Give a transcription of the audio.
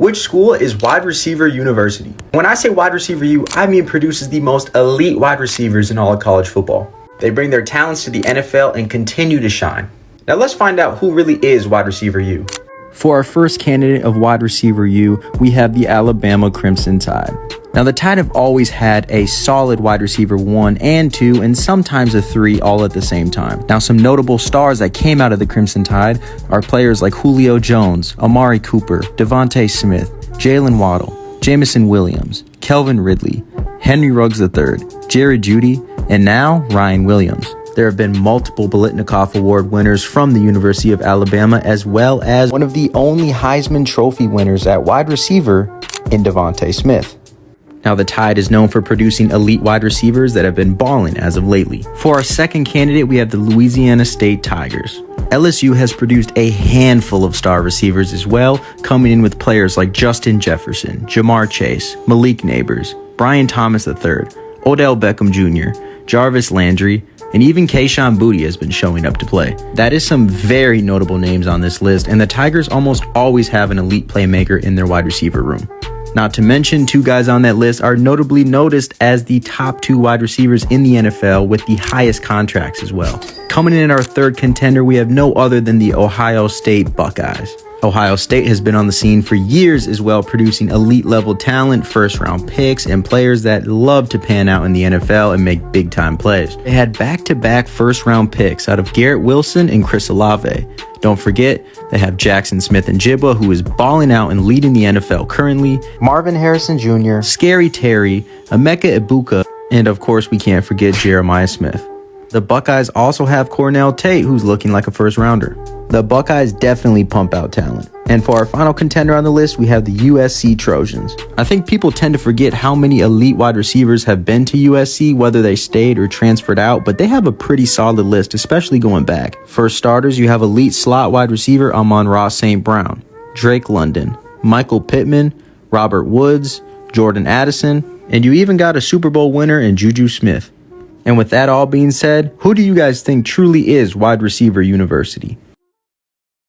Which school is Wide Receiver University? When I say Wide Receiver U, I mean produces the most elite wide receivers in all of college football. They bring their talents to the NFL and continue to shine. Now let's find out who really is Wide Receiver U. For our first candidate of Wide Receiver U, we have the Alabama Crimson Tide. Now, the Tide have always had a solid wide receiver 1 and 2, and sometimes a 3 all at the same time. Now, some notable stars that came out of the Crimson Tide are players like Julio Jones, Amari Cooper, Devontae Smith, Jalen Waddle, Jamison Williams, Kelvin Ridley, Henry Ruggs III, Jerry Jeudy, and now Ryan Williams. There have been multiple Biletnikoff Award winners from the University of Alabama, as well as one of the only Heisman Trophy winners at wide receiver in Devontae Smith. Now, the Tide is known for producing elite wide receivers that have been balling as of lately. For our second candidate, we have the Louisiana State Tigers. LSU has produced a handful of star receivers as well, coming in with players like Justin Jefferson, Jamar Chase, Malik Neighbors, Brian Thomas III, Odell Beckham Jr., Jarvis Landry, and even Kayshon Boutte has been showing up to play. That is some very notable names on this list, and the Tigers almost always have an elite playmaker in their wide receiver room. Not to mention, 2 guys on that list are notably noticed as the top 2 wide receivers in the NFL with the highest contracts as well. Coming in at our third contender, we have no other than the Ohio State Buckeyes. Ohio State has been on the scene for years as well, producing elite level talent, first round picks, and players that love to pan out in the NFL and make big time plays. They had back-to-back first round picks out of Garrett Wilson and Chris Olave. Don't forget, they have Jackson Smith-Njigba, who is balling out and leading the NFL currently, Marvin Harrison Jr., Scary Terry, Emeka Egbuka, and of course we can't forget Jeremiah Smith. The Buckeyes also have Cornell Tate, who's looking like a first rounder. The Buckeyes definitely pump out talent. And for our final contender on the list, we have the USC Trojans. I think people tend to forget how many elite wide receivers have been to USC, whether they stayed or transferred out, but they have a pretty solid list, especially going back. For starters, you have elite slot wide receiver Amon-Ra St. Brown, Drake London, Michael Pittman, Robert Woods, Jordan Addison, and you even got a Super Bowl winner in Juju Smith. And with that all being said, who do you guys think truly is Wide Receiver University?